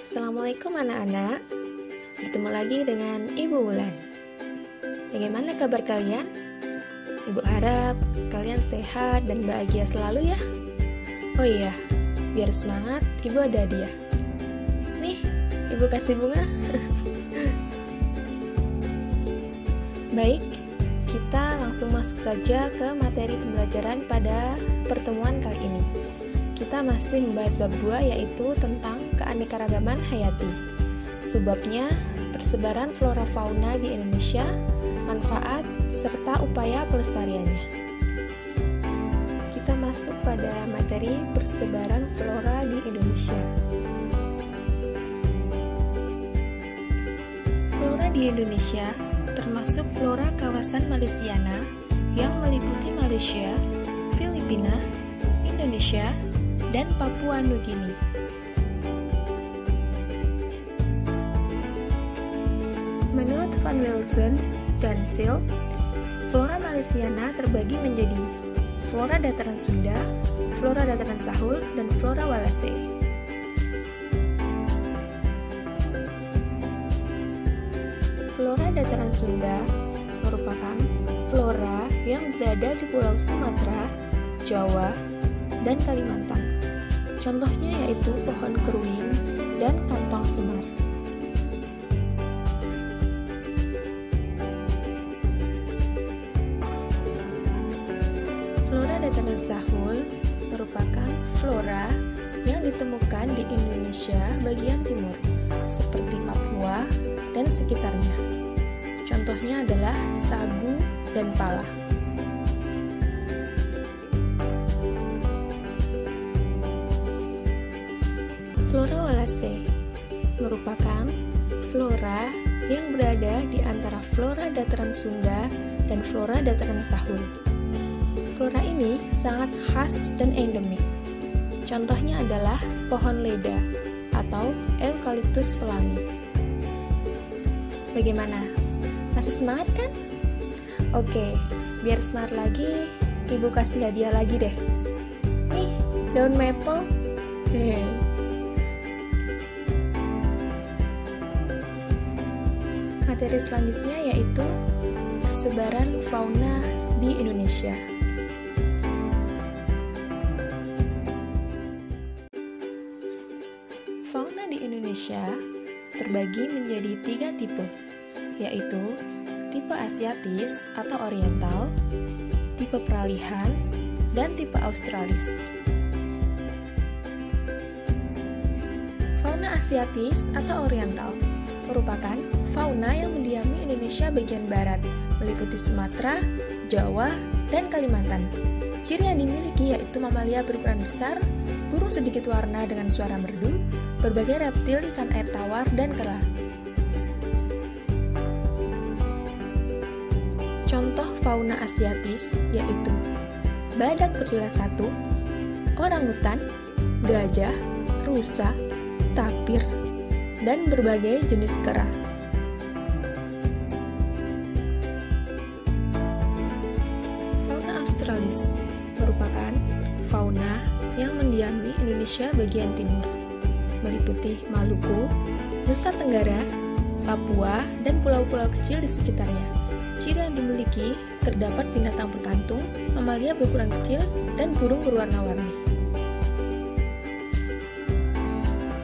Assalamualaikum anak-anak. Bertemu lagi dengan Ibu Wulan. Bagaimana kabar kalian? Ibu harap kalian sehat dan bahagia selalu ya. Oh iya, biar semangat, Ibu ada hadiah. Nih, Ibu kasih bunga. Baik, kita langsung masuk saja ke materi pembelajaran pada pertemuan kali ini. Kita masih membahas bab 2, yaitu tentang keanekaragaman hayati. Subbabnya, persebaran flora fauna di Indonesia, manfaat, serta upaya pelestariannya. Kita masuk pada materi persebaran flora di Indonesia. Flora di Indonesia termasuk flora kawasan Malaysiana yang meliputi Malaysia, Filipina, Indonesia, dan Papua Nugini. Menurut Van Wilson dan Sil, flora Malaysiana terbagi menjadi flora dataran Sunda, flora dataran Sahul, dan flora Walase. Flora dataran Sunda merupakan flora yang berada di Pulau Sumatera, Jawa, dan Kalimantan. Contohnya yaitu pohon keruing dan kantong semar. Flora dataran Sahul merupakan flora yang ditemukan di Indonesia bagian timur, seperti Papua dan sekitarnya. Contohnya adalah sagu dan pala. Flora Walase merupakan flora yang berada di antara flora dataran Sunda dan flora dataran Sahul. Flora ini sangat khas dan endemik. Contohnya adalah pohon leda atau eukaliptus pelangi. Bagaimana? Masih semangat kan? Oke, biar semangat lagi, Ibu kasih hadiah lagi deh. Nih, daun maple. Hehe. Materi selanjutnya yaitu persebaran fauna di Indonesia. Fauna di Indonesia terbagi menjadi 3 tipe, yaitu tipe Asiatis atau Oriental, tipe Peralihan, dan tipe Australis. Fauna Asiatis atau Oriental merupakan fauna yang mendiami Indonesia bagian barat, meliputi Sumatera, Jawa, dan Kalimantan. Ciri yang dimiliki yaitu mamalia berukuran besar, burung sedikit warna dengan suara merdu, berbagai reptil ikan air tawar, dan kera. Contoh fauna Asiatis yaitu badak berjula 1, orangutan, gajah, rusa, tapir, dan berbagai jenis kera. Fauna Australis merupakan fauna yang mendiami Indonesia bagian timur, meliputi Maluku, Nusa Tenggara, Papua, dan pulau-pulau kecil di sekitarnya. Ciri yang dimiliki terdapat binatang berkantung, mamalia berukuran kecil, dan burung berwarna-warni.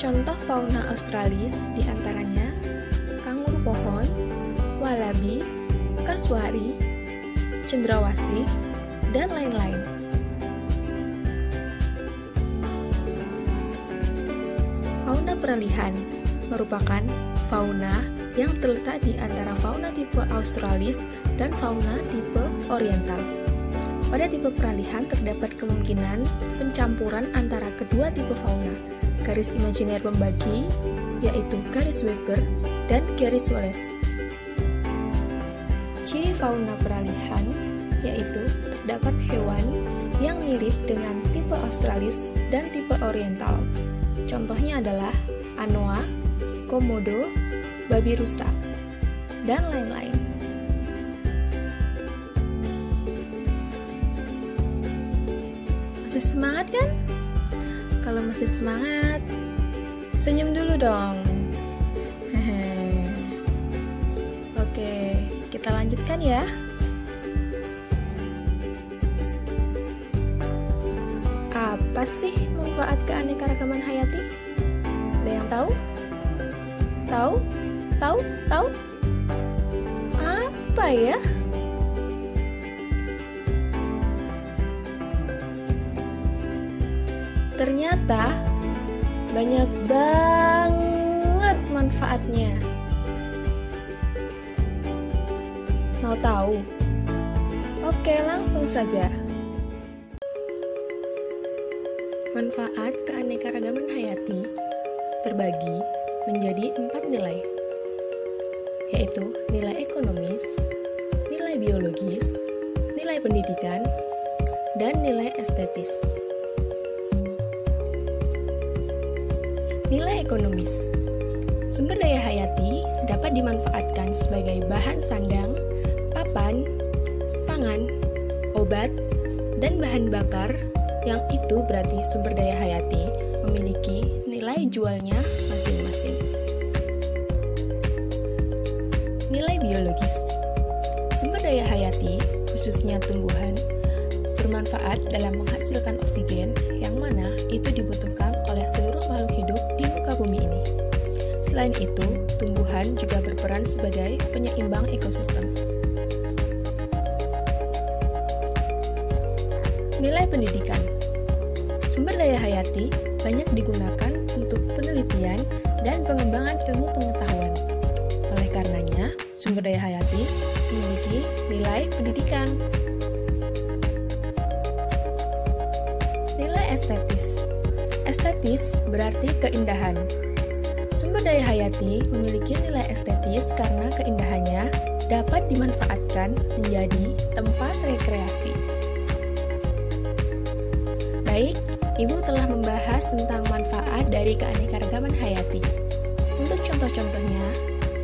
Contoh fauna Australis diantaranya kanguru pohon, walabi, kasuari, cendrawasih, dan lain-lain. Fauna peralihan merupakan fauna yang terletak di antara fauna tipe Australis dan fauna tipe Oriental. Pada tipe peralihan terdapat kemungkinan pencampuran antara kedua tipe fauna. Garis imajiner pembagi, yaitu garis Weber dan garis Wallace. Ciri fauna peralihan, yaitu terdapat hewan yang mirip dengan tipe Australis dan tipe Oriental. Contohnya adalah anoa, komodo, babi rusa, dan lain-lain. Masih semangat kan? Kalau masih semangat, Senyum dulu dong. Oke, kita lanjutkan ya. Apa sih manfaat keanekaragaman hayati? Ada yang tahu? Tahu? Tahu? Tahu? Apa ya? Ternyata banyak banget manfaatnya. Mau tahu? Oke, langsung saja. Manfaat keanekaragaman hayati terbagi menjadi 4 nilai, yaitu nilai ekonomis, nilai biologis, nilai pendidikan, dan nilai estetis. Nilai ekonomis. Sumber daya hayati dapat dimanfaatkan sebagai bahan sandang, papan, pangan, obat, dan bahan bakar, yang itu berarti sumber daya hayati memiliki nilai jualnya masing-masing. Nilai biologis. Sumber daya hayati, khususnya tumbuhan, bermanfaat dalam menghasilkan oksigen yang mana itu dibutuhkan oleh seluruh makhluk hidup di muka bumi ini. Selain itu, tumbuhan juga berperan sebagai penyeimbang ekosistem. Nilai pendidikan. Sumber daya hayati banyak digunakan untuk penelitian dan pengembangan ilmu pengetahuan. Oleh karenanya, sumber daya hayati memiliki nilai pendidikan. Nilai estetis. Estetis berarti keindahan. Sumber daya hayati memiliki nilai estetis karena keindahannya dapat dimanfaatkan menjadi tempat rekreasi. Baik, Ibu telah membahas tentang manfaat dari keanekaragaman hayati. Untuk contoh-contohnya,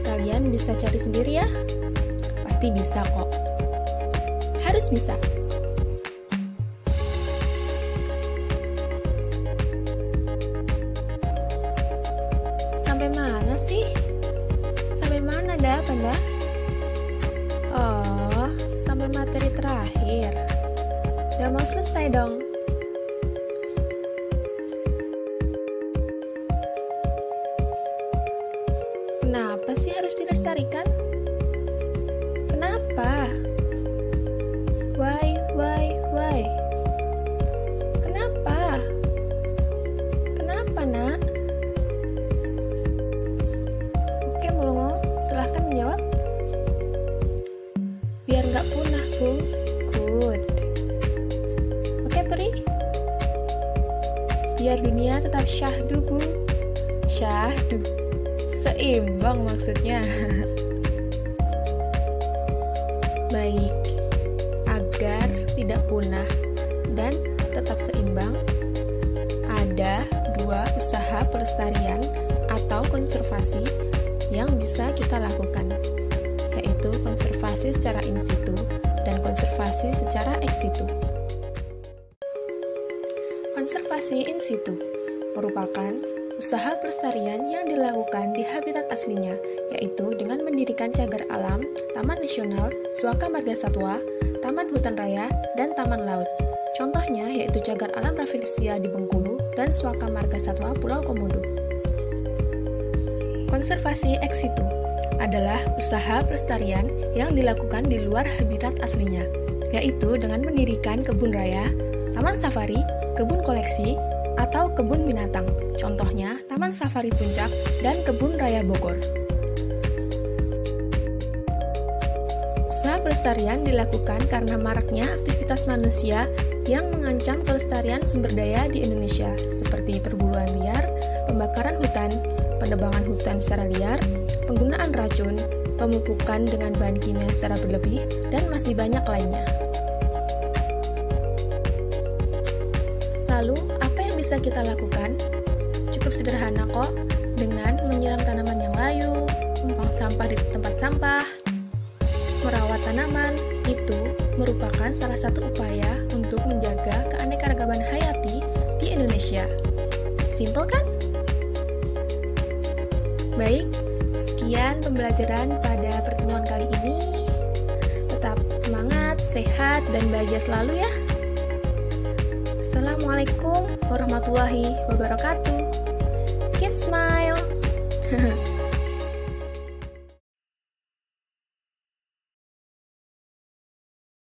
kalian bisa cari sendiri ya? Pasti bisa kok. Harus bisa. Sampai mana sih? Sampai mana dah, Panda? Oh, sampai materi terakhir. Udah mau selesai dong. Kenapa sih harus dilestarikan? Kenapa? Why? Kenapa? Kenapa, Nak? Oke, Mulungo, silahkan menjawab. Biar nggak punah, Bung. Good. Oke, Peri. Biar dunia tetap syahdu, Bu. Syahdu. Seimbang maksudnya. Baik, agar tidak punah dan tetap seimbang, ada 2 usaha pelestarian atau konservasi yang bisa kita lakukan, yaitu konservasi secara in situ dan konservasi secara ex situ. Konservasi in situ merupakan usaha pelestarian yang dilakukan di habitat aslinya, yaitu dengan mendirikan cagar alam, taman nasional, suaka marga satwa, taman hutan raya, dan taman laut. Contohnya yaitu cagar alam Rafflesia di Bengkulu dan suaka marga satwa Pulau Komodo. Konservasi ex situ adalah usaha pelestarian yang dilakukan di luar habitat aslinya, yaitu dengan mendirikan kebun raya, taman safari, kebun koleksi, atau kebun binatang. Contohnya, Taman Safari Puncak dan Kebun Raya Bogor. Usaha pelestarian dilakukan karena maraknya aktivitas manusia yang mengancam kelestarian sumber daya di Indonesia, seperti perburuan liar, pembakaran hutan, penebangan hutan secara liar, penggunaan racun, pemupukan dengan bahan kimia secara berlebih, dan masih banyak lainnya. Lalu, apa yang bisa kita lakukan? Cukup sederhana kok, dengan menyiram tanaman yang layu, membuang sampah di tempat sampah, merawat tanaman, itu merupakan salah satu upaya untuk menjaga keanekaragaman hayati di Indonesia. Simpel kan? Baik, sekian pembelajaran pada pertemuan kali ini. Tetap semangat, sehat, dan bahagia selalu ya. Assalamualaikum warahmatullahi wabarakatuh. Keep smile.